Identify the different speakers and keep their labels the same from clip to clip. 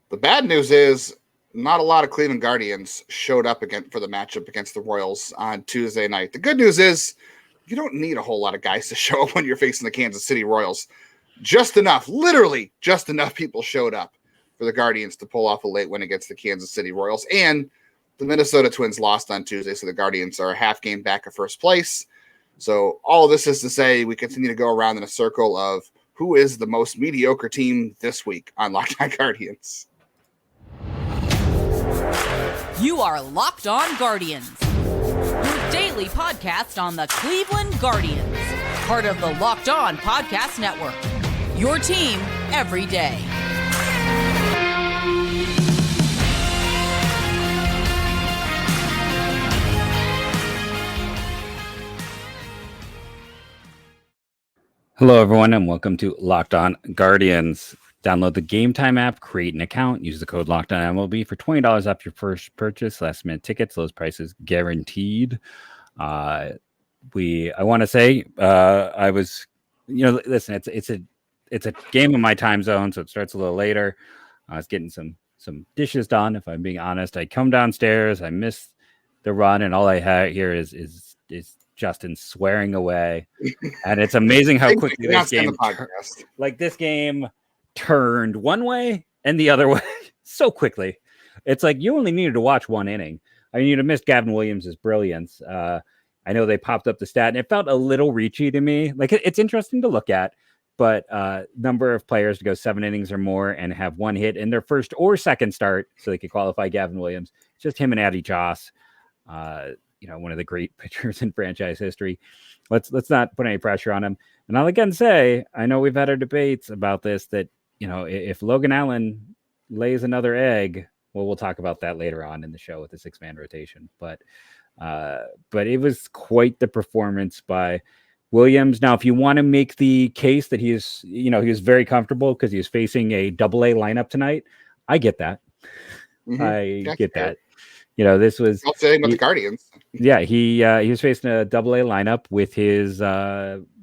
Speaker 1: The bad news is not a lot of Cleveland Guardians showed up again for the matchup against the Royals on Tuesday night. The good news is you don't need a whole lot of guys to show up when you're facing the Kansas City Royals. Just enough, literally just enough people showed up for the Guardians to pull off a late win against the Kansas City Royals. And the Minnesota Twins lost on Tuesday, so the Guardians are a half game back of first place. So all of this is to say we continue to go around in a circle of who is the most mediocre team this week on Locked On Guardians.
Speaker 2: You are Locked On Guardians, your daily podcast on the Cleveland Guardians, part of the Locked On Podcast Network, your team every day.
Speaker 3: Hello, everyone, and welcome to Locked On Guardians. Download the Game Time app, create an account, use the code Locked On MLB for $20 off your first purchase. Last minute tickets, those prices guaranteed. I want to say, I was, listen, it's a game in my time zone, so it starts a little later. I was getting some dishes done. If I'm being honest, I come downstairs, I miss the run, and all I here is Justin swearing away, and it's amazing how quickly this game turned one way and the other way so quickly. It's like you only needed to watch one inning. I mean, you'd have missed Gavin Williams' brilliance. I know they popped up the stat, and it felt a little reachy to me. Like it's interesting to look at, but number of players to go 7 innings or more and have one hit in their first or second start, so they could qualify Gavin Williams. It's just him and Addie Joss. One of the great pitchers in franchise history. Let's not put any pressure on him. And I'll again say, I know we've had our debates about this, that, if Logan Allen lays another egg, well, we'll talk about that later on in the show with the 6-man rotation. But it was quite the performance by Williams. Now, if you want to make the case that he was very comfortable because he was facing a AA lineup tonight, I get that. I get that. This was
Speaker 1: with the Guardians.
Speaker 3: Yeah, he was facing a AA lineup with his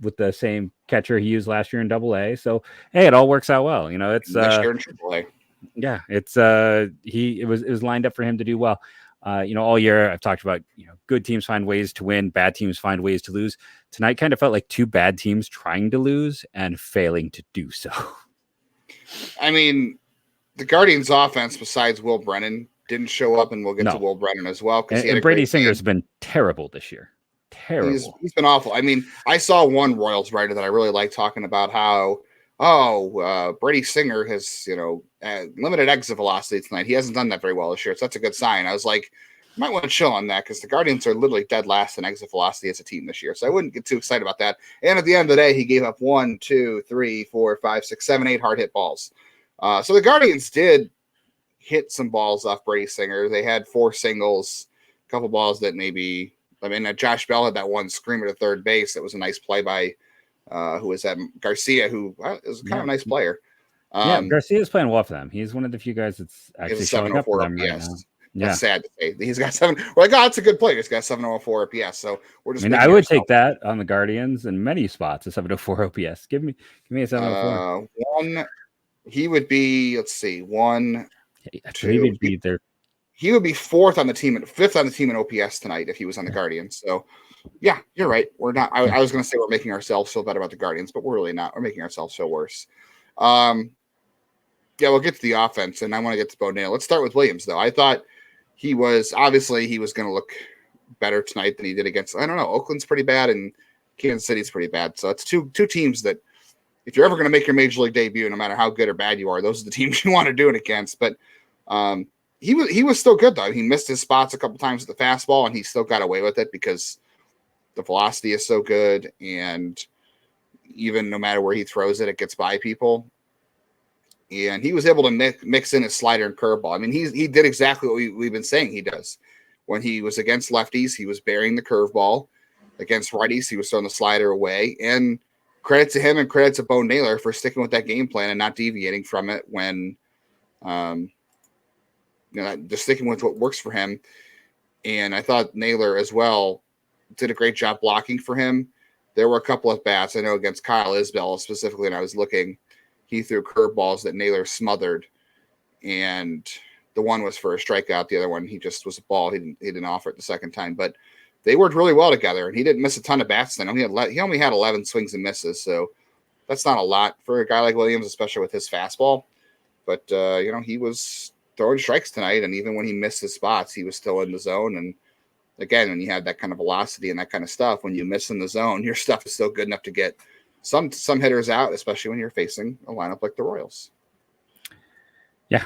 Speaker 3: with the same catcher he used last year in AA. So hey, it all works out well. It's
Speaker 1: next year in AAA.
Speaker 3: Yeah, it was lined up for him to do well. All year I've talked about good teams find ways to win, bad teams find ways to lose. Tonight kind of felt like two bad teams trying to lose and failing to do so.
Speaker 1: I mean, the Guardians' offense, besides Will Brennan, didn't show up, and we'll get to Will Brennan as well.
Speaker 3: And Brady Singer's been terrible this year. Terrible.
Speaker 1: He's been awful. I mean, I saw one Royals writer that I really like talking about how, Brady Singer has, limited exit velocity tonight. He hasn't done that very well this year, so that's a good sign. I was like, you might want to chill on that because the Guardians are literally dead last in exit velocity as a team this year, so I wouldn't get too excited about that. And at the end of the day, he gave up 1, 2, 3, 4, 5, 6, 7, 8 hard hit balls. So the Guardians did hit some balls off Brady Singer. They had 4 singles, a couple balls that Josh Bell had that one screamer to third base. That was a nice play by, who was that? Garcia, who is kind of a nice player.
Speaker 3: Garcia's playing well for them. He's one of the few guys that's actually showing up for them right now.
Speaker 1: Yeah. That's sad to say. He's got 7. We're like, that's a good player. He's got 704 OPS. So we're just.
Speaker 3: I would take that on the Guardians in many spots. A 704 OPS. Give me a 704.
Speaker 1: One. He would be. Let's see. 1.
Speaker 3: He would be there.
Speaker 1: He would be 5th on the team in OPS tonight if he was on the Guardians. So, yeah, you're right. We're not. I was going to say we're making ourselves feel better about the Guardians, but we're really not. We're making ourselves feel worse. We'll get to the offense, and I want to get to Bo Naylor. Let's start with Williams, though. I thought he was going to look better tonight than he did against. I don't know. Oakland's pretty bad, and Kansas City's pretty bad. So it's two teams that, if you're ever going to make your major league debut, no matter how good or bad you are, those are the teams you want to do it against. But he was still good, though. He missed his spots a couple times with the fastball, and he still got away with it because the velocity is so good, and even no matter where he throws it, it gets by people. And he was able to mix in his slider and curveball. I mean, he did exactly what we've been saying he does. When he was against lefties, he was burying the curveball. Against righties, he was throwing the slider away. And credit to him and credit to Bo Naylor for sticking with that game plan and not deviating from it when, just sticking with what works for him. And I thought Naylor as well did a great job blocking for him. There were a couple of bats, I know against Kyle Isbell specifically, and I was looking, he threw curveballs that Naylor smothered. and the one was for a strikeout. The other one, he just was a ball. He didn't offer it the second time, but they worked really well together, and he didn't miss a ton of bats then. He only had 11 swings and misses, so that's not a lot for a guy like Williams, especially with his fastball. But, he was throwing strikes tonight, and even when he missed his spots, he was still in the zone. And again, when you have that kind of velocity and that kind of stuff, when you miss in the zone, your stuff is still good enough to get some hitters out, especially when you're facing a lineup like the Royals.
Speaker 3: Yeah.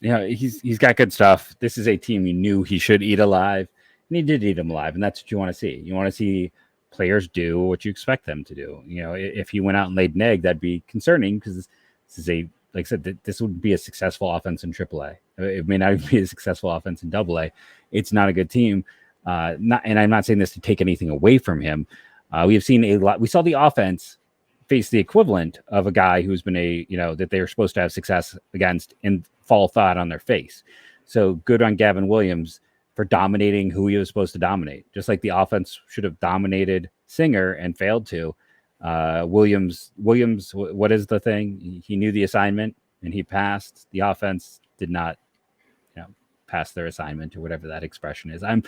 Speaker 3: Yeah, he's got good stuff. This is a team you knew he should eat alive, and he did eat them alive, and that's what you want to see. You want to see players do what you expect them to do. If he went out and laid an egg, that'd be concerning, because this is like I said, this would be a successful offense in AAA. It may not even be a successful offense in AA. It's not a good team. And I'm not saying this to take anything away from him. We have seen a lot. We saw the offense face the equivalent of a guy who's been that they were supposed to have success against and fall flat on their face. So good on Gavin Williams for dominating who he was supposed to dominate. Just like the offense should have dominated Singer and failed to. Williams, what is the thing? He knew the assignment and he passed. The offense did not, pass their assignment, or whatever that expression is. I'm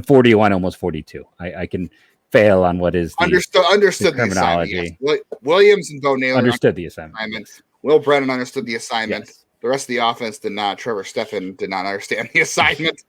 Speaker 3: 41, almost 42. I can fail on what is the
Speaker 1: understood the
Speaker 3: terminology.
Speaker 1: Yes. Williams and Bo Naylor
Speaker 3: understood the assignment.
Speaker 1: Yes. Will Brennan understood the assignment.
Speaker 3: Yes.
Speaker 1: The rest of the offense did not. Trevor Stephan did not understand the assignment.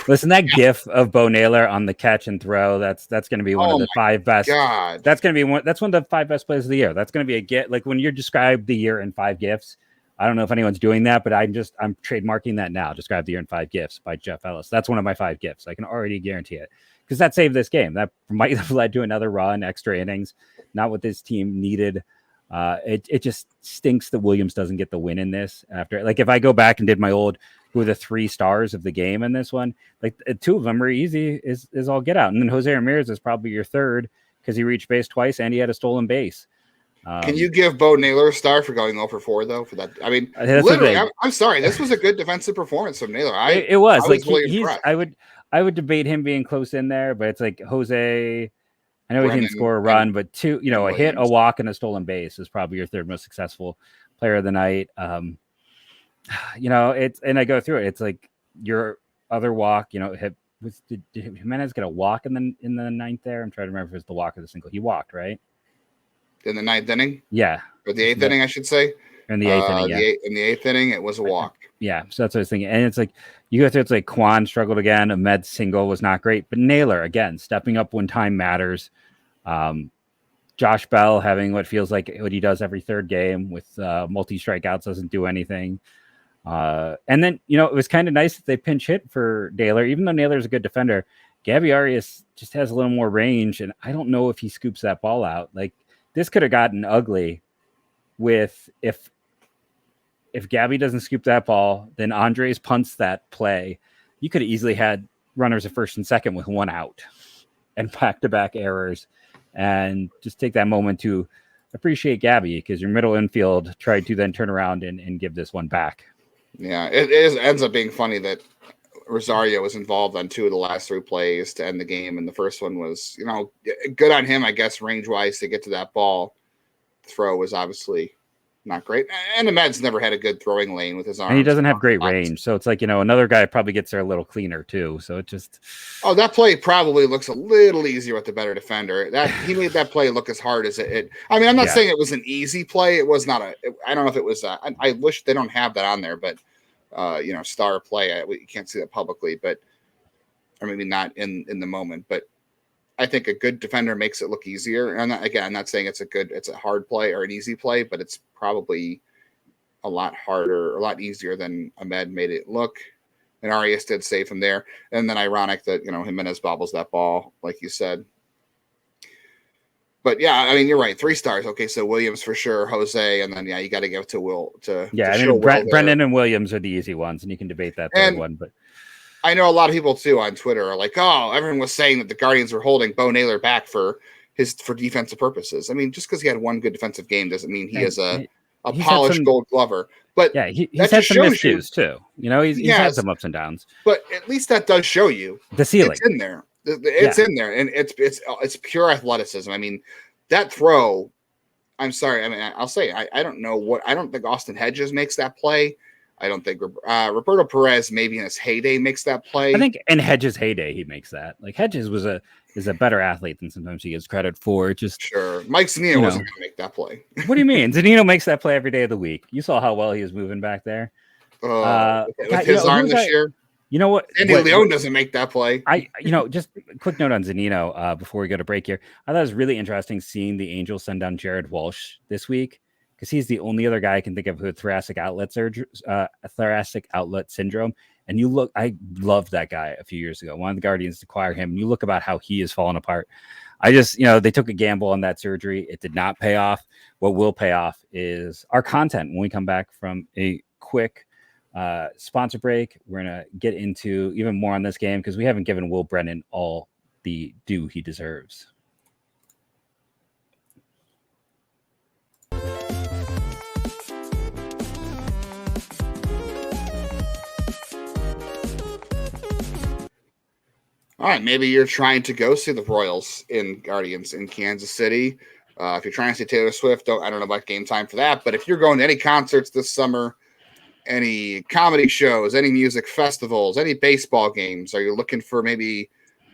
Speaker 3: Listen, that GIF of Bo Naylor on the catch and throw, that's going to be one of the 5 best.
Speaker 1: God.
Speaker 3: That's going to be that's one of the 5 best plays of the year. That's going to be a GIF. Like when you describe the year in 5 GIFs, I don't know if anyone's doing that, but I'm trademarking that now. Describe the year in 5 GIFs by Jeff Ellis. That's one of my 5 GIFs. I can already guarantee it, because that saved this game. That might have led to another run, extra innings. Not what this team needed. It just stinks that Williams doesn't get the win in this. After, like, if I go back and did my old who are the 3 stars of the game in this one, like 2 of them are easy is all get out, and then Jose Ramirez is probably your third because he reached base twice and he had a stolen base.
Speaker 1: Can you give Bo Naylor a star for going 0 for 4 though? For that, I mean, literally, I'm sorry. This was a good defensive performance from Naylor.
Speaker 3: It was like
Speaker 1: really
Speaker 3: I would debate him being close in there, but it's like Jose. I know
Speaker 1: Brennan,
Speaker 3: he didn't score a run, but 2, a hit, a walk, and a stolen base is probably your third most successful player of the night. It's, and I go through it. It's like your other walk. Did Jimenez get a walk in the 9th there? I'm trying to remember if it was the walk or the single. He walked, right?
Speaker 1: In the 9th inning?
Speaker 3: Yeah.
Speaker 1: Or the 8th inning, I should say.
Speaker 3: In the 8th inning, yeah.
Speaker 1: In the 8th inning, it was a walk.
Speaker 3: Yeah, so that's what I was thinking. And it's like, you go through, it's like Kwan struggled again. Ahmed's single was not great. But Naylor, again, stepping up when time matters. Josh Bell having what feels like what he does every 3rd game with multi-strikeouts, doesn't do anything. And then, it was kind of nice that they pinch hit for Naylor. Even though Naylor's a good defender, Gabby Arias just has a little more range. And I don't know if he scoops that ball out. Like, this could have gotten ugly with if Gabby doesn't scoop that ball, then Andres punts that play. You could have easily had runners at first and second with 1 out and back-to-back errors, and just take that moment to appreciate Gabby, because your middle infield tried to then turn around and give this one back.
Speaker 1: Yeah, it ends up being funny that Rosario was involved on 2 of the last 3 plays to end the game, and the first one was, good on him, I guess, range-wise to get to that ball. Throw was obviously not great, and Ahmed's never had a good throwing lane with his arms.
Speaker 3: And he doesn't have great range, so it's like, another guy probably gets there a little cleaner too. So it just
Speaker 1: that play probably looks a little easier with the better defender. That he made that play look as hard as it. I mean, I'm not saying it was an easy play. It was not I don't know if it was. I wish they don't have that on there, but star play. You can't see that publicly, but or maybe not in the moment, but. I think a good defender makes it look easier. And I'm not saying it's a hard play or an easy play, but it's probably a lot harder, a lot easier than Ahmed made it look. And Arias did save him there. And then ironic that, Jimenez bobbles that ball, like you said. But yeah, I mean, you're right. 3 stars. Okay, so Williams for sure, Jose, and then you got to give it to Will.
Speaker 3: Brennan and Williams are the easy ones, and you can debate that third one, but.
Speaker 1: I know a lot of people too on Twitter are like, "Oh, everyone was saying that the Guardians were holding Bo Naylor back for defensive purposes." I mean, just because he had one good defensive game doesn't mean he is a polished Gold Glover. But
Speaker 3: yeah, he's had some miscues too. He's had some ups and downs.
Speaker 1: But at least that does show you
Speaker 3: the ceiling.
Speaker 1: It's in there. It's in there, and it's pure athleticism. I mean, that throw. I'm sorry. I mean, I'll say I don't know what. I don't think Austin Hedges makes that play. I don't think Roberto Perez maybe in his heyday makes that play.
Speaker 3: I think in Hedges' heyday he makes that. Like Hedges is a better athlete than sometimes he gets credit for. Just
Speaker 1: sure, Mike Zunino wasn't going to make that play.
Speaker 3: What do you mean? Zunino makes that play every day of the week. You saw how well he was moving back there.
Speaker 1: With his arm this year.
Speaker 3: You know what?
Speaker 1: Andy Leon doesn't make that play.
Speaker 3: Just a quick note on Zunino before we go to break here. I thought it was really interesting seeing the Angels send down Jared Walsh this week because he's the only other guy I can think of with thoracic outlet syndrome. And I loved that guy a few years ago. One of the Guardians to acquire him. And you look about how he has fallen apart. I just, they took a gamble on that surgery. It did not pay off. What will pay off is our content when we come back from a quick sponsor break. We're going to get into even more on this game because we haven't given Will Brennan all the due he deserves.
Speaker 1: All right, maybe you're trying to go see the Royals in Guardians in Kansas City. If you're trying to see Taylor Swift, I don't know about game time for that. But if you're going to any concerts this summer, any comedy shows, any music festivals, any baseball games, are you looking for maybe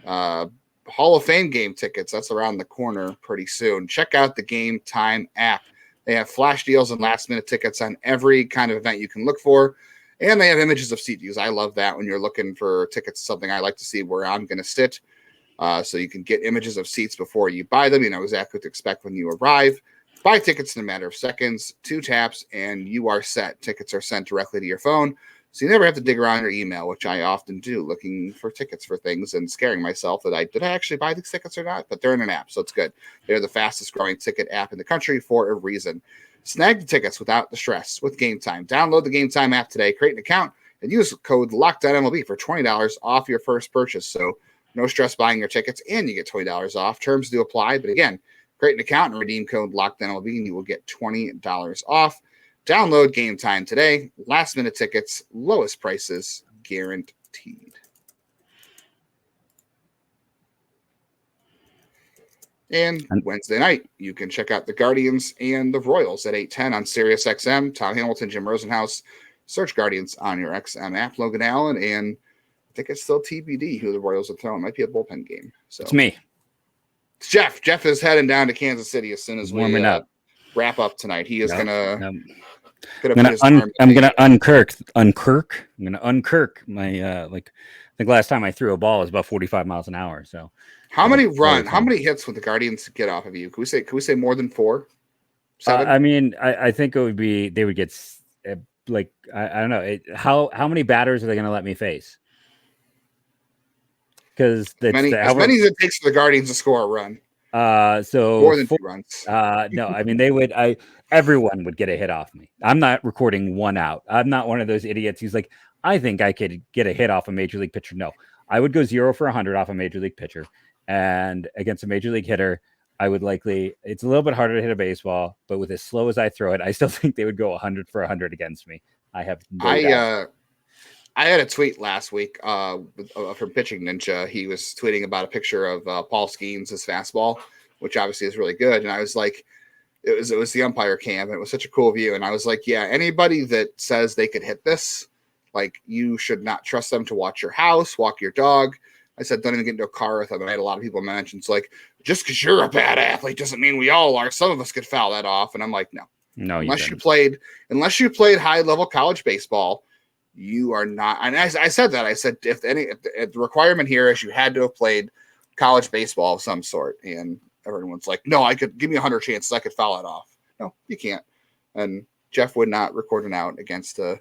Speaker 1: Hall of Fame game tickets? That's around the corner pretty soon. Check out the Game Time app. They have flash deals and last-minute tickets on every kind of event you can look for. And they have images of seat views. I love that when you're looking for tickets, something I like to see where I'm going to sit. So you can get images of seats before you buy them. You know exactly what to expect when you arrive. Buy tickets in a matter of seconds, 2 taps, and you are set. Tickets are sent directly to your phone. So you never have to dig around your email, which I often do, looking for tickets for things and scaring myself that did I actually buy these tickets or not? But they're in an app, so it's good. They're the fastest growing ticket app in the country for a reason. Snag the tickets without the stress with Game Time. Download the Game Time app today, create an account, and use code LOCKEDONMLB for $20 off your first purchase. So no stress buying your tickets, and you get $20 off. Terms do apply, but again, create an account and redeem code LOCKEDONMLB, and you will get $20 off. Download Game Time today. Last-minute tickets, lowest prices guaranteed. And Wednesday night, you can check out the Guardians and the Royals at 8:10 on Sirius XM. Tom Hamilton, Jim Rosenhaus. Search Guardians on your XM app. Logan Allen, and I think it's still TBD who the Royals are throwing. Might be a bullpen game. So
Speaker 3: it's me.
Speaker 1: It's Jeff. Jeff is heading down to Kansas City as soon as we wrap up tonight. He is I'm gonna
Speaker 3: unkirk my I think last time I threw a ball was about 45 miles an hour. So
Speaker 1: how many hits would the Guardians get off of you? Can we say more than 4? 7?
Speaker 3: I think it would be they would get I don't know how many batters are they going to let me face? Because as many as
Speaker 1: it takes for the Guardians to score a run.
Speaker 3: So
Speaker 1: more than 2 runs.
Speaker 3: No, they would. Everyone would get a hit off me. I'm not recording one out. I'm not one of those idiots who's like, I think I could get a hit off a major league pitcher. No, I would go 0 for 100 off a major league pitcher, and against a major league hitter, I would likely. It's a little bit harder to hit a baseball, but with as slow as I throw it, I still think they would go 100 for 100 against me. I have.
Speaker 1: I had a tweet last week from Pitching Ninja. He was tweeting about a picture of Paul Skeens' fastball, which obviously is really good. And I was like, it was the umpire cam. And it was such a cool view. And I was like, yeah, anybody that says they could hit this, like, you should not trust them to watch your house, walk your dog. I said, don't even get into a car with them. And I had a lot of people mention, it's like, just because you're a bad athlete doesn't mean we all are. Some of us could foul that off. And I'm like, no, unless you played high level college baseball, you are not. And I said that. I said, if the requirement here is you had to have played college baseball of some sort. And everyone's like, no, I could give me 100 chances. I could foul it off. No, you can't. And Jeff would not record an out against a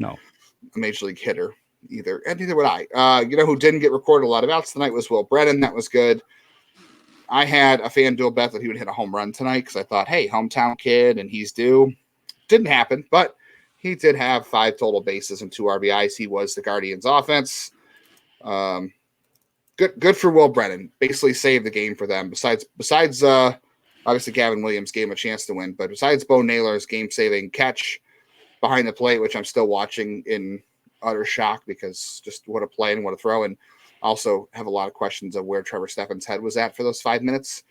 Speaker 1: major league hitter either. And neither would I. Who didn't get recorded a lot of outs tonight was Will Brennan. That was good. I had a FanDuel bet that he would hit a home run tonight because I thought, hey, hometown kid, and he's due. Didn't happen, but he did have 5 total bases and 2 RBIs. He was the Guardians' offense. Good for Will Brennan. Basically saved the game for them. Besides, obviously Gavin Williams gave him a chance to win, but besides Bo Naylor's game-saving catch behind the plate, which I'm still watching in utter shock because just what a play and what a throw, and also have a lot of questions of where Trevor Stephan's head was at for those 5 minutes.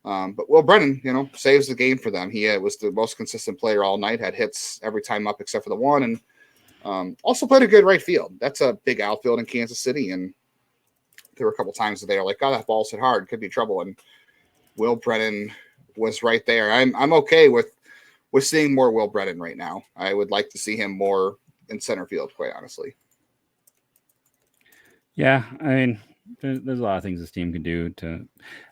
Speaker 1: But Will Brennan, saves the game for them. He was the most consistent player all night, had hits every time up except for the one, and Also played a good right field. That's a big outfield in Kansas City, and there were a couple times that they were like, "God, that ball's hit hard, could be trouble." And Will Brennan was right there. I'm okay with seeing more Will Brennan right now. I would like to see him more in center field, quite honestly.
Speaker 3: Yeah, I mean, there's a lot of things this team can do to.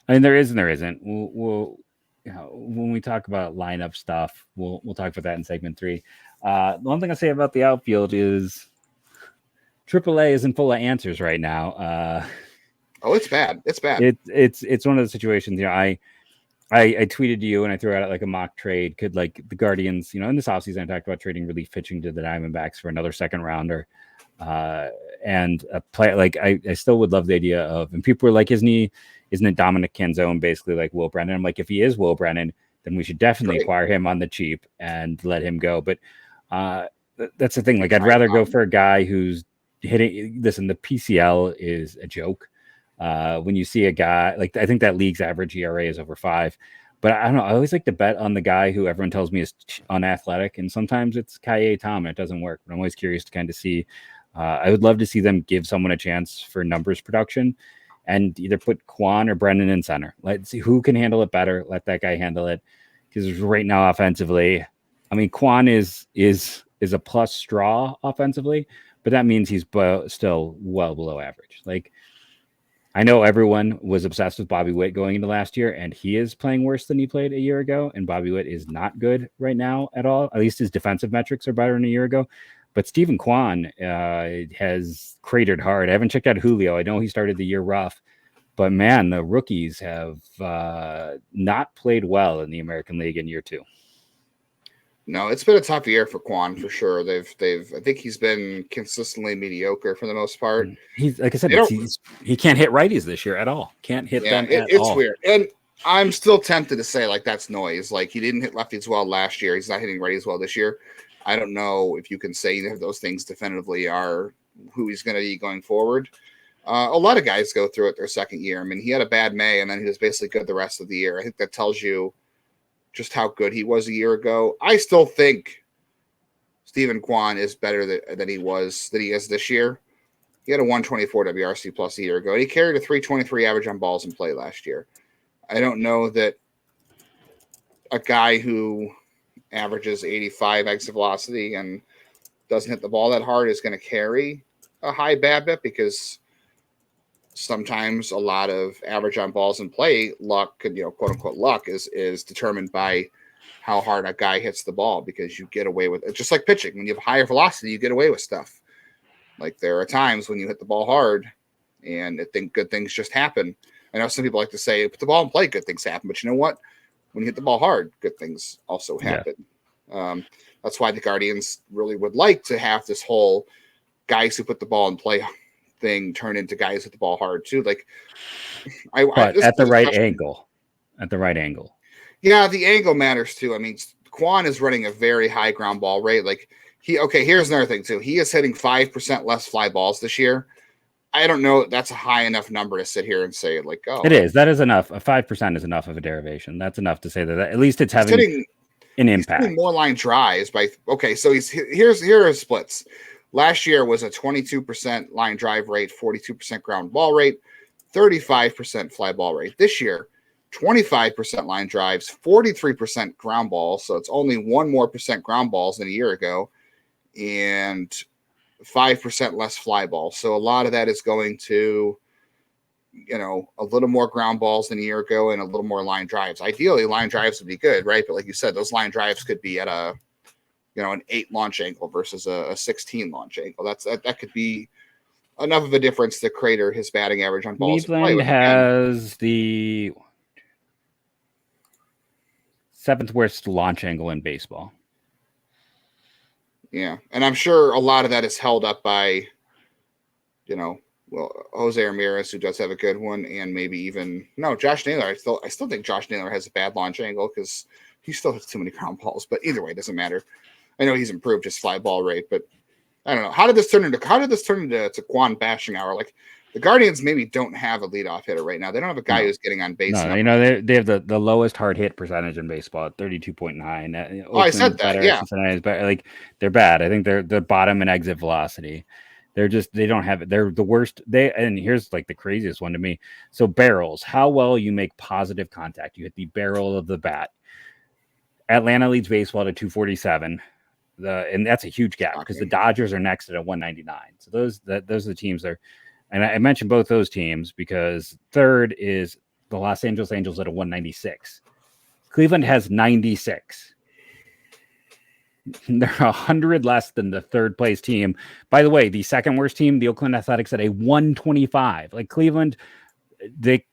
Speaker 3: I mean, there is and there isn't. We'll when we talk about lineup stuff, we'll talk about that in segment 3. The one thing I say about the outfield is AAA isn't full of answers right now.
Speaker 1: It's bad. It's bad.
Speaker 3: It's one of those situations. I tweeted to you and I threw out like a mock trade. Could like the Guardians, in this offseason, I talked about trading relief pitching to the Diamondbacks for another second rounder. And a play like I still would love the idea of, and people were like, isn't it Dominic Canzone basically like Will Brennan? I'm like, if he is Will Brennan, then we should definitely acquire him on the cheap and let him go. But that's the thing. Like, I'd rather go for a guy who's hitting. Listen, the PCL is a joke. When you see a guy like, I think that league's average ERA is over 5, but I don't know. I always like to bet on the guy who everyone tells me is unathletic, and sometimes it's Kaye Tom and it doesn't work. But I'm always curious to kind of see. I would love to see them give someone a chance for numbers production, and either put Quan or Brennan in center. Let's see who can handle it better. Let that guy handle it, because right now offensively, I mean, Quan is a plus straw offensively, but that means he's still well below average. Like, I know everyone was obsessed with Bobby Witt going into last year, and he is playing worse than he played a year ago. And Bobby Witt is not good right now at all. At least his defensive metrics are better than a year ago. But Stephen Kwan has cratered hard. I haven't checked out Julio. I know he started the year rough, but man, the rookies have not played well in the American League in year 2.
Speaker 1: No, it's been a tough year for Quan for sure. I think he's been consistently mediocre for the most part.
Speaker 3: He's like I said, he can't hit righties this year at all. Can't hit them at all.
Speaker 1: It's weird. And I'm still tempted to say like that's noise. Like, he didn't hit lefties well last year. He's not hitting righties well this year. I don't know if you can say either of those things definitively are who he's going to be going forward. A lot of guys go through it their second year. I mean, he had a bad May, and then he was basically good the rest of the year. I think that tells you just how good he was a year ago. I still think Stephen Kwan is better than he is this year. He had a 124 WRC plus a year ago. He carried a 323 average on balls in play last year. I don't know that a guy who averages 85 exit velocity and doesn't hit the ball that hard is going to carry a high BABIP, because sometimes a lot of average on balls in play luck, quote unquote luck, is determined by how hard a guy hits the ball, because you get away with it. Just like pitching, when you have higher velocity, you get away with stuff. Like, there are times when you hit the ball hard and I think good things just happen. I know some people like to say, put the ball in play, good things happen. But you know what? When you hit the ball hard, good things also happen. Yeah. That's why the Guardians really would like to have this whole guys who put the ball in play thing turn into guys with the ball hard too. Like,
Speaker 3: at the right angle. At the right angle.
Speaker 1: Yeah, the angle matters too. I mean, Quan is running a very high ground ball rate. Like, here's another thing too. He is hitting 5% less fly balls this year. I don't know. That's a high enough number to sit here and say like, oh,
Speaker 3: it is. That is enough. A 5% is enough of a derivation. That's enough to say that at least it's having an impact.
Speaker 1: He's more line drives by. Okay, so here are splits. Last year was a 22% line drive rate, 42% ground ball rate, 35% fly ball rate. This year, 25% line drives, 43% ground balls. So it's only 1% more ground balls than a year ago, and 5% less fly balls. So a lot of that is going to, a little more ground balls than a year ago and a little more line drives. Ideally, line drives would be good, right? But like you said, those line drives could be at an 8 launch angle versus a 16 launch angle. That could be enough of a difference to crater his batting average on balls.
Speaker 3: Cleveland has the 7th worst launch angle in baseball.
Speaker 1: Yeah, and I'm sure a lot of that is held up by, Jose Ramirez, who does have a good one, and maybe even Josh Naylor. I still think Josh Naylor has a bad launch angle because he still has too many ground balls. But either way, it doesn't matter. I know he's improved his fly ball rate, but I don't know. How did this turn into Quan bashing hour? Like, The Guardians maybe don't have a leadoff hitter right now. They don't have a guy who's getting on base.
Speaker 3: No, they have the lowest hard hit percentage in baseball at 32.9.
Speaker 1: I said that.
Speaker 3: Better,
Speaker 1: yeah,
Speaker 3: Cincinnati is better. Like they're bad. I think they're the bottom in exit velocity. They don't have it. They're the worst. And here's like the craziest one to me. So barrels, how well you make positive contact. You hit the barrel of the bat. Atlanta leads baseball to 247. And that's a huge gap because the Dodgers are next at a 199. So those are the teams there. And I mentioned both those teams because third is the Los Angeles Angels at a 196. Cleveland has 96. They're 100 less than the third place team. By the way, the second worst team, the Oakland Athletics, at a 125. Like Cleveland, they're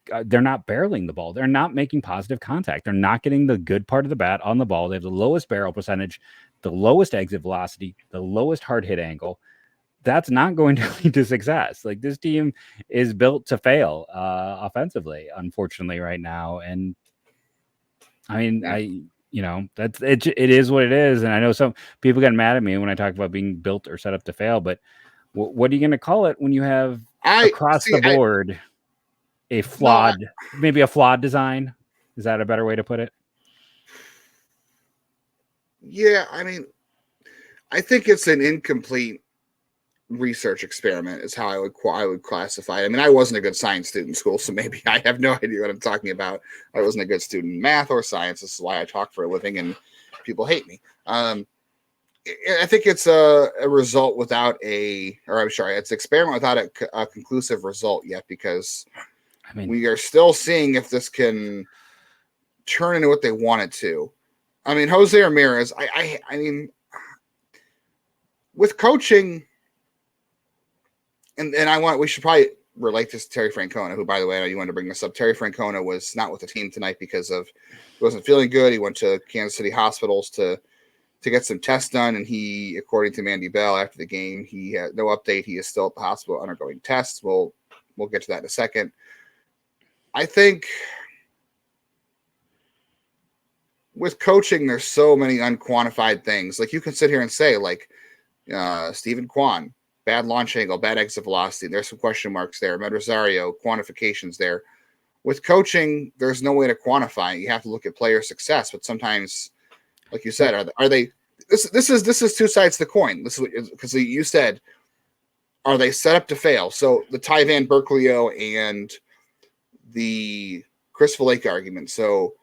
Speaker 3: not barreling the ball. They're not making positive contact. They're not getting the good part of the bat on the ball. They have the lowest barrel percentage, the lowest exit velocity, the lowest hard hit angle. That's not going to lead to success. Like this team is built to fail offensively, unfortunately, right now. And I mean, that's it. It is what it is. And I know some people get mad at me when I talk about being built or set up to fail. But what are you going to call it when you have across the board a flawed design? Is that a better way to put it?
Speaker 1: Yeah, I mean, I think it's an incomplete research experiment is how I would classify it. I mean, I wasn't a good science student in school, so maybe I have no idea what I'm talking about. I wasn't a good student in math or science. This is why I talk for a living and people hate me. I think it's a result without it's an experiment without a conclusive result yet, because we are still seeing if this can turn into what they want it to. I mean, Jose Ramirez, I mean, with coaching, and we should probably relate this to Terry Francona, who, by the way, I know you wanted to bring this up. Terry Francona was not with the team tonight because he wasn't feeling good. He went to Kansas City hospitals to get some tests done, and he, according to Mandy Bell after the game, he had no update. He is still at the hospital undergoing tests. We'll get to that in a second. I think with coaching, there's so many unquantified things. Like you can sit here and say, like, Stephen Kwan, bad launch angle, bad exit velocity. There's some question marks there. Med Rosario, quantifications there. With coaching, there's no way to quantify it. You have to look at player success, but sometimes, like you said, are they? This is two sides to the coin. This is because you said, are they set up to fail? So the Ty Van Berkelio and the Chris Valaika argument. So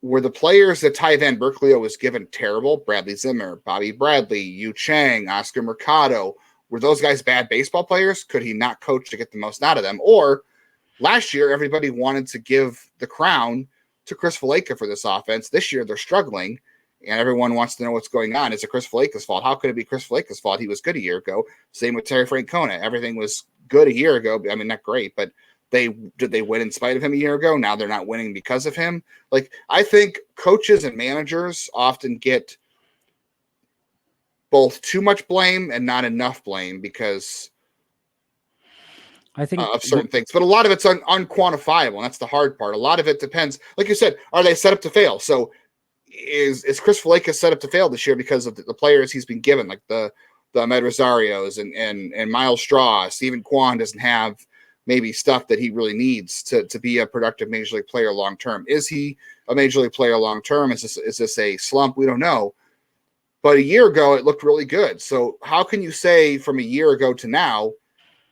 Speaker 1: were the players that Ty Van Berkelio was given terrible? Bradley Zimmer, Bobby Bradley, Yu Chang, Oscar Mercado. Were those guys bad baseball players? Could he not coach to get the most out of them? Or last year, everybody wanted to give the crown to Chris Valaika for this offense. This year, they're struggling, and everyone wants to know what's going on. Is it Chris Valaika's fault? How could it be Chris Valaika's fault? He was good a year ago. Same with Terry Francona. Everything was good a year ago. I mean, not great, but did they win in spite of him a year ago? Now they're not winning because of him. Like, I think coaches and managers often get both too much blame and not enough blame because
Speaker 3: I think
Speaker 1: of certain things, but a lot of it's unquantifiable. And that's the hard part. A lot of it depends. Like you said, are they set up to fail? So is Chris Valaika set up to fail this year because of the players he's been given, like the Med Rosarios and Miles Straw? Stephen Kwan doesn't have maybe stuff that he really needs to be a productive major league player long term. Is he a major league player long term? Is this a slump? We don't know. But a year ago, it looked really good. So how can you say from a year ago to now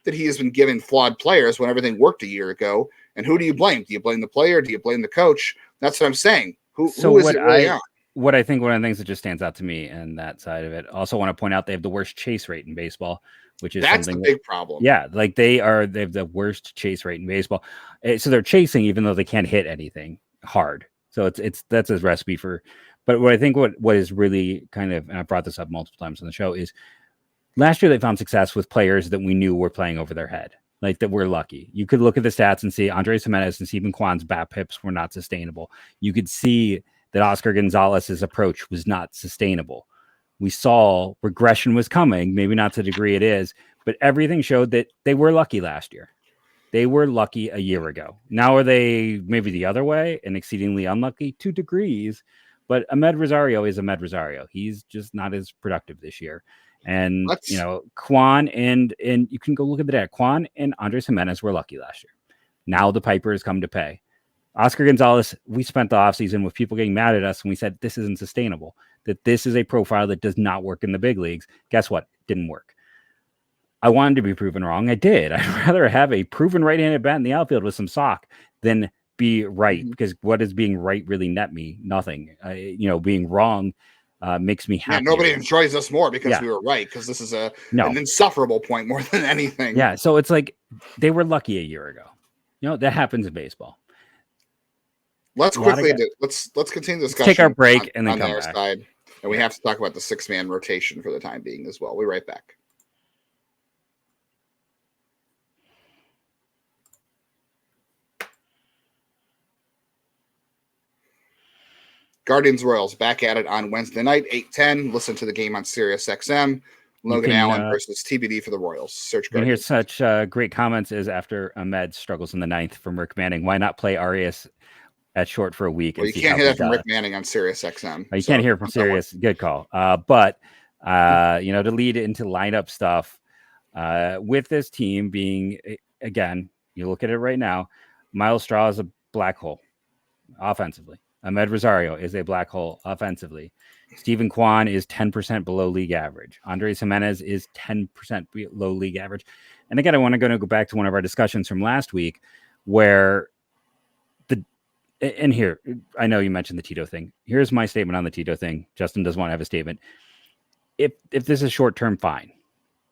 Speaker 1: that he has been given flawed players when everything worked a year ago? And who do you blame? Do you blame the player? Do you blame the coach? That's what I'm saying. Who is it really on?
Speaker 3: What I think one of the things that just stands out to me and that side of it, also want to point out they have the worst chase rate in baseball, which is
Speaker 1: that's the big problem.
Speaker 3: Yeah, like they have the worst chase rate in baseball. So they're chasing even though they can't hit anything hard. So that's a recipe for. But what I think what is really kind of, and I brought this up multiple times on the show, is last year they found success with players that we knew were playing over their head, like that we're lucky. You could look at the stats and see Andres Jimenez and Stephen Kwan's bat pips were not sustainable. You could see that Oscar Gonzalez's approach was not sustainable. We saw regression was coming, maybe not to the degree it is, but everything showed that they were lucky last year. They were lucky a year ago. Now are they maybe the other way and exceedingly unlucky? 2 degrees. But Ahmed Rosario is Ahmed Rosario. He's just not as productive this year. And
Speaker 1: Let's
Speaker 3: Quan and you can go look at the data. Quan and Andres Jimenez were lucky last year. Now the Piper has come to pay. Oscar Gonzalez, we spent the offseason with people getting mad at us, and we said this isn't sustainable, that this is a profile that does not work in the big leagues. Guess what? Didn't work. I wanted to be proven wrong. I did. I'd rather have a proven right-handed bat in the outfield with some sock than be right, because what does being right really net me? Nothing. Being wrong makes me happy.
Speaker 1: Yeah, nobody enjoys us more because
Speaker 3: Yeah.
Speaker 1: we were right, because this is an
Speaker 3: No.
Speaker 1: insufferable point more than anything.
Speaker 3: Yeah, so it's like they were lucky a year ago. That happens in baseball.
Speaker 1: Let's quickly let's continue the discussion.
Speaker 3: Take our break and then
Speaker 1: on
Speaker 3: come
Speaker 1: their
Speaker 3: back.
Speaker 1: side, and we have to talk about the 6-man rotation for the time being as well. We'll be right back. Guardians Royals back at it on Wednesday night, 8:10. Listen to the game on Sirius XM. Logan Allen versus TBD for the Royals. Search Guardians.
Speaker 3: You can hear such great comments as after Ahmed struggles in the 9th from Rick Manning. Why not play Arias at short for a week?
Speaker 1: Well, you can't hear that from Rick Manning on Sirius XM.
Speaker 3: You can't hear from Sirius. Good call. But to lead into lineup stuff with this team being, again, you look at it right now, Miles Straw is a black hole offensively. Ahmed Rosario is a black hole offensively. Stephen Kwan is 10% below league average. Andres Jimenez is 10% below league average. And again, I want to go back to one of our discussions from last week where here, I know you mentioned the Tito thing. Here's my statement on the Tito thing. Justin does want to have a statement. If this is short-term, fine.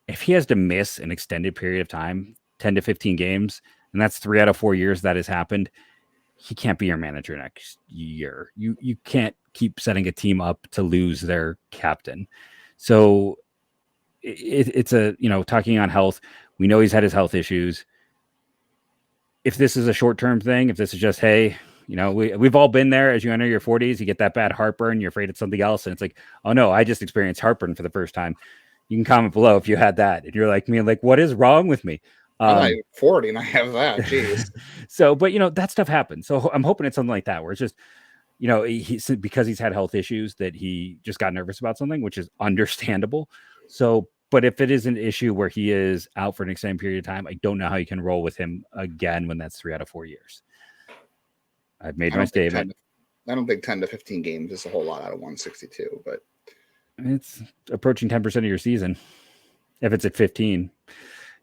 Speaker 3: If he has to miss an extended period of time, 10 to 15 games, and that's 3 out of 4 years that has happened, he can't be your manager next year. You can't keep setting a team up to lose their captain. So it's talking on health. We know he's had his health issues. If this is a short-term thing, if this is just, hey, we've all been there. As you enter your 40s, you get that bad heartburn. You're afraid it's something else. And it's like, oh no, I just experienced heartburn for the first time. You can comment below if you had that. And you're like me, like, what is wrong with me?
Speaker 1: I'm 40 and I have that. Jeez.
Speaker 3: So, but that stuff happens. So I'm hoping it's something like that, where it's just, because he's had health issues that he just got nervous about something, which is understandable. So, but if it is an issue where he is out for an extended period of time, I don't know how you can roll with him again when that's 3 out of 4 years. I've made my statement.
Speaker 1: I don't think 10 to 15 games is a whole lot out of 162, but
Speaker 3: it's approaching 10% of your season. If it's at 15,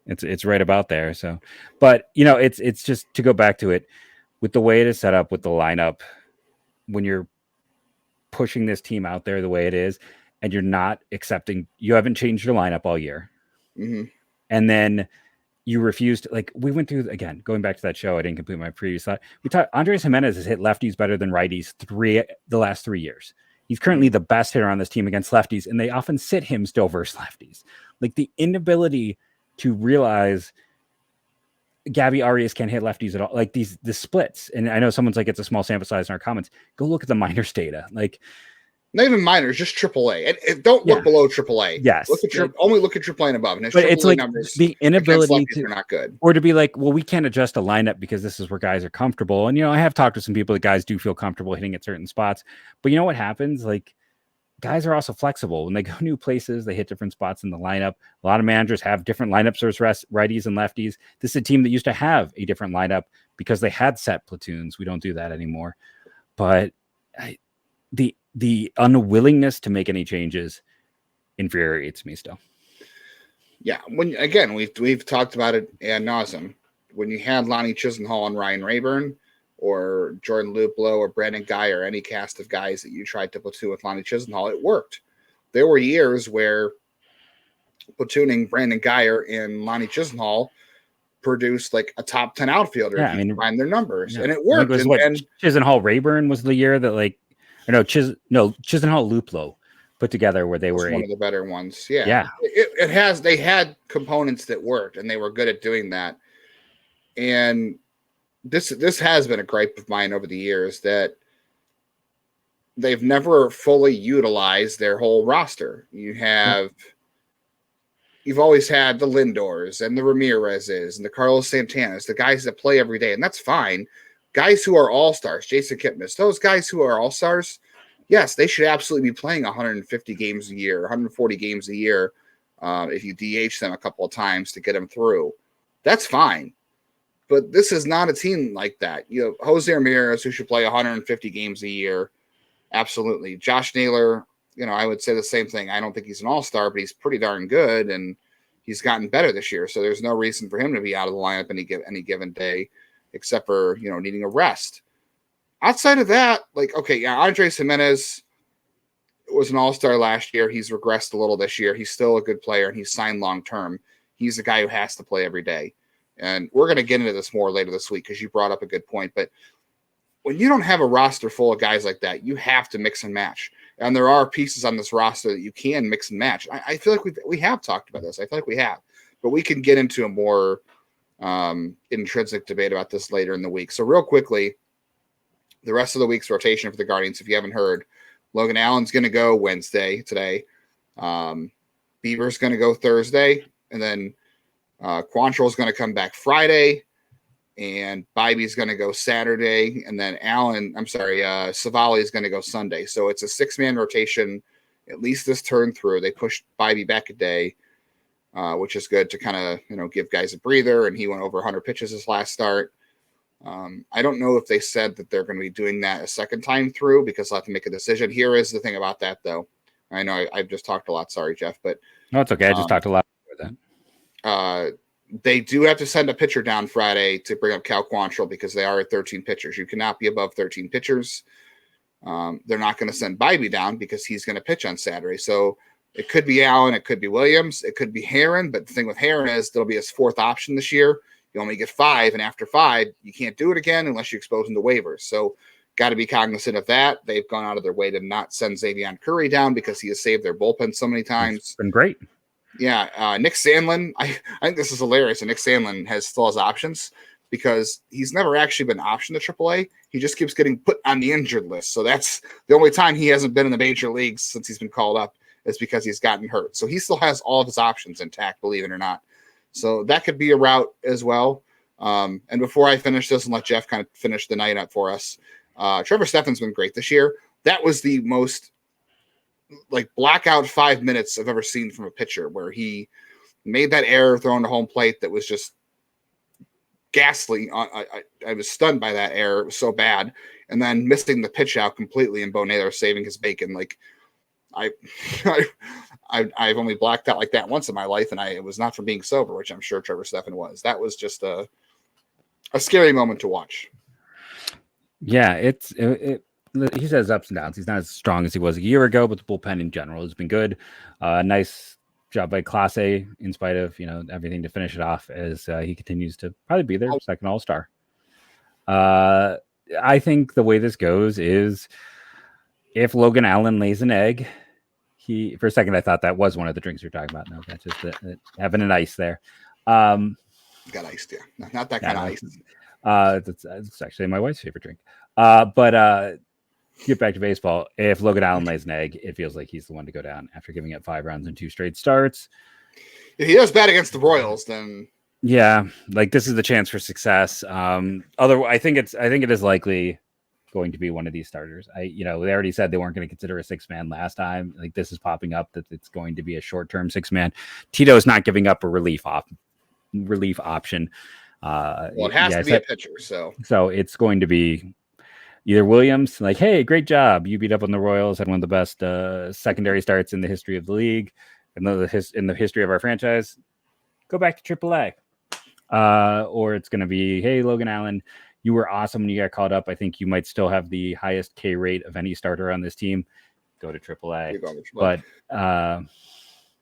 Speaker 3: it's right about there. So, but it's just to go back to it with the way it is set up with the lineup, when you're pushing this team out there the way it is, and you're not accepting, you haven't changed your lineup all year.
Speaker 1: Mm-hmm.
Speaker 3: And then you refuse to, we went through, again, going back to that show, I didn't complete my previous thought. We talked, Andres Jimenez has hit lefties better than righties the last 3 years. He's currently the best hitter on this team against lefties, and they often sit him still versus lefties. The inability to realize Gabby Arias can't hit lefties at all. The splits. And I know someone's like, it's a small sample size in our comments. Go look at the minors data.
Speaker 1: Not even minors, just AAA. And don't look below AAA.
Speaker 3: Yes.
Speaker 1: Only look at AAA and above. And
Speaker 3: but it's like
Speaker 1: numbers,
Speaker 3: the inability
Speaker 1: to, are not good.
Speaker 3: Or to be like, well, we can't adjust a lineup because this is where guys are comfortable. And, I have talked to some people that guys do feel comfortable hitting at certain spots. But you know what happens? Guys are also flexible. When they go new places, they hit different spots in the lineup. A lot of managers have different lineups versus righties and lefties. This is a team that used to have a different lineup because they had set platoons. We don't do that anymore. But the unwillingness to make any changes infuriates me still.
Speaker 1: Yeah. We've talked about it ad nauseum. When you had Lonnie Chisenhall and Ryan Rayburn, or Jordan Luplow or Brandon Guy, or any cast of guys that you tried to platoon with Lonnie Chisenhall, it worked. There were years where platooning Brandon Guyer and Lonnie Chisenhall produced a top 10 outfielder.
Speaker 3: Yeah,
Speaker 1: find their numbers, and it worked.
Speaker 3: Chisenhall Rayburn was the year that Chisenhall Luplow put together where they were
Speaker 1: one of the better ones. Yeah.
Speaker 3: Yeah.
Speaker 1: They had components that worked, and they were good at doing that. And this has been a gripe of mine over the years, that they've never fully utilized their whole roster. You've always had the Lindors and the Ramirez's and the Carlos Santanas, the guys that play every day, and that's fine. Guys who are all-stars, Jason Kipnis, those guys who are all-stars, yes, they should absolutely be playing 150 games a year, 140 games a year if you DH them a couple of times to get them through, that's fine. But this is not a team like that. You know, Jose Ramirez, who should play 150 games a year, absolutely. Josh Naylor, I would say the same thing. I don't think he's an all-star, but he's pretty darn good, and he's gotten better this year. So there's no reason for him to be out of the lineup any given day, except for needing a rest. Outside of that, Andres Jimenez was an all-star last year. He's regressed a little this year. He's still a good player, and he's signed long-term. He's the guy who has to play every day. And we're going to get into this more later this week because you brought up a good point. But when you don't have a roster full of guys like that, you have to mix and match. And there are pieces on this roster that you can mix and match. I feel like we have talked about this. I feel like we have. But we can get into a more intrinsic debate about this later in the week. So real quickly, the rest of the week's rotation for the Guardians, if you haven't heard, Logan Allen's going to go Wednesday today. Bieber's going to go Thursday. And then Quantrill's going to come back Friday. And Bibby's going to go Saturday. And then Savali is going to go Sunday. So it's a 6-man rotation, at least this turn through. They pushed Bibby back a day, which is good to kind of, give guys a breather. And he went over 100 pitches his last start. I don't know if they said that they're going to be doing that a second time through because they'll have to make a decision. Here is the thing about that, though. I know I've just talked a lot. Sorry, Jeff. But
Speaker 3: no, it's okay. I just talked a lot about
Speaker 1: that. They do have to send a pitcher down Friday to bring up Cal Quantrill because they are at 13 pitchers. You cannot be above 13 pitchers. They're not going to send Bybee down because he's going to pitch on Saturday. So it could be Allen, it could be Williams, it could be Heron. But the thing with Heron is that'll be his 4th option this year. You only get 5, and after 5, you can't do it again unless you expose him to waivers. So got to be cognizant of that. They've gone out of their way to not send Xavier Curry down because he has saved their bullpen so many times.
Speaker 3: It's been great.
Speaker 1: Yeah, Nick Sandlin, I think this is hilarious. And Nick Sandlin still has options because he's never actually been optioned to AAA. He just keeps getting put on the injured list. So that's the only time he hasn't been in the major leagues since he's been called up is because he's gotten hurt. So he still has all of his options intact, believe it or not. So that could be a route as well. And before I finish this and let Jeff kind of finish the night up for us, Trevor Stephan's been great this year. That was the most blackout 5 minutes I've ever seen from a pitcher where he made that error throwing to home plate that was just ghastly. I was stunned by that error. It was so bad. And then missing the pitch out completely and Bo Naylor saving his bacon. I've only blacked out like that once in my life, and it was not from being sober, which I'm sure Trevor Stephan was. That was just a scary moment to watch.
Speaker 3: Yeah, he has ups and downs. He's not as strong as he was a year ago, but the bullpen in general has been good. Nice job by Clase in spite of everything to finish it off as he continues to probably be their second all-star. I think the way this goes is if Logan Allen lays an egg, for a second I thought that was one of the drinks you're talking about. No, that's just having an ice there.
Speaker 1: Got iced, yeah. Not that kind of ice.
Speaker 3: That's actually my wife's favorite drink. But get back to baseball. If Logan Allen lays an egg, it feels like he's the one to go down after giving it 5 runs and 2 straight starts.
Speaker 1: If he does bad against the Royals, then
Speaker 3: yeah, this is the chance for success. I think it is likely going to be one of these starters. They already said they weren't going to consider a 6-man last time. This is popping up that it's going to be a short-term 6-man. Tito's not giving up a relief option.
Speaker 1: It has to be a pitcher,
Speaker 3: so it's going to be either Williams, hey, great job, you beat up on the Royals, had one of the best secondary starts in the history of the league, and in the history of our franchise. Go back to AAA, or it's going to be, hey, Logan Allen, you were awesome when you got called up. I think you might still have the highest K rate of any starter on this team. Go to AAA. But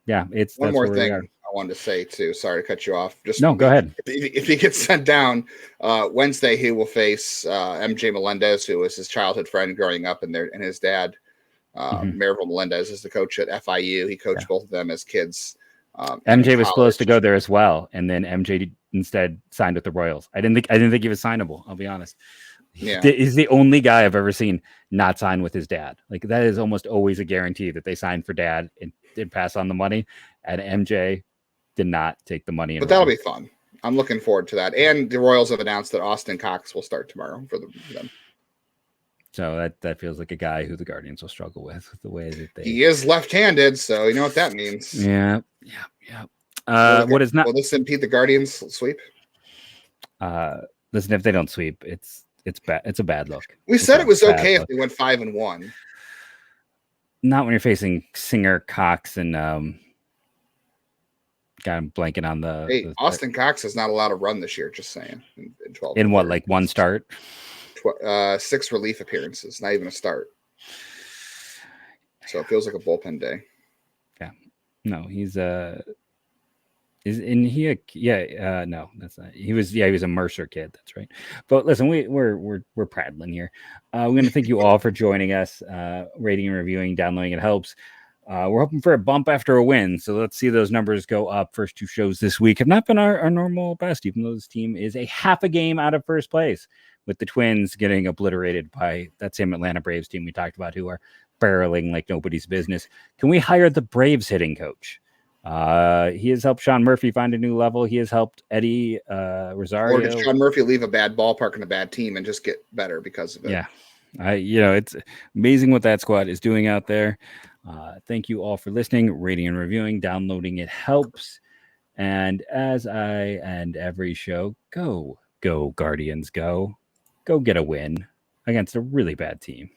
Speaker 3: yeah, it's
Speaker 1: one more thing I wanted to say too. Sorry to cut you off.
Speaker 3: Go ahead.
Speaker 1: If he gets sent down Wednesday, he will face MJ Melendez, who was his childhood friend growing up, and his dad, Maribel Melendez, is the coach at FIU. He coached both of them as kids.
Speaker 3: MJ was supposed to go there as well, and then MJ instead signed with the Royals. I didn't think he was signable. I'll be honest. Yeah, he's the only guy I've ever seen not sign with his dad. That is almost always a guarantee that they sign for dad and did pass on the money. And MJ did not take the money.
Speaker 1: But that'll be fun. I'm looking forward to that. And the Royals have announced that Austin Cox will start tomorrow for them.
Speaker 3: So that feels like a guy who the Guardians will struggle with the way that they.
Speaker 1: He is left-handed, so you know what that means.
Speaker 3: Yeah. What is not?
Speaker 1: Will this impede the Guardians sweep?
Speaker 3: Listen, if they don't sweep, it's bad. It's a bad look.
Speaker 1: We said it was okay if they went 5-1.
Speaker 3: Not when you're facing Singer, Cox, and God, I'm blanking on the.
Speaker 1: Hey, Austin Cox has not allowed a run this year. Just saying. In 12.
Speaker 3: In what, like one start?
Speaker 1: 6 relief appearances, not even a start. So it feels like a bullpen day.
Speaker 3: Yeah. No, he's no, that's not. He was a Mercer kid. That's right. But listen, we're prattling here. We're going to thank you all for joining us, rating and reviewing, downloading. It helps. We're hoping for a bump after a win, so let's see those numbers go up. First 2 shows this week have not been our normal best, even though this team is a half a game out of first place, with the Twins getting obliterated by that same Atlanta Braves team we talked about, who are barreling like nobody's business. Can we hire the Braves hitting coach? He has helped Sean Murphy find a new level. He has helped Eddie Rosario.
Speaker 1: Or did Sean Murphy leave a bad ballpark and a bad team and just get better because of it?
Speaker 3: Yeah. It's amazing what that squad is doing out there. Thank you all for listening, rating and reviewing, downloading. It helps. And as I end every show, go Guardians, go get a win against a really bad team.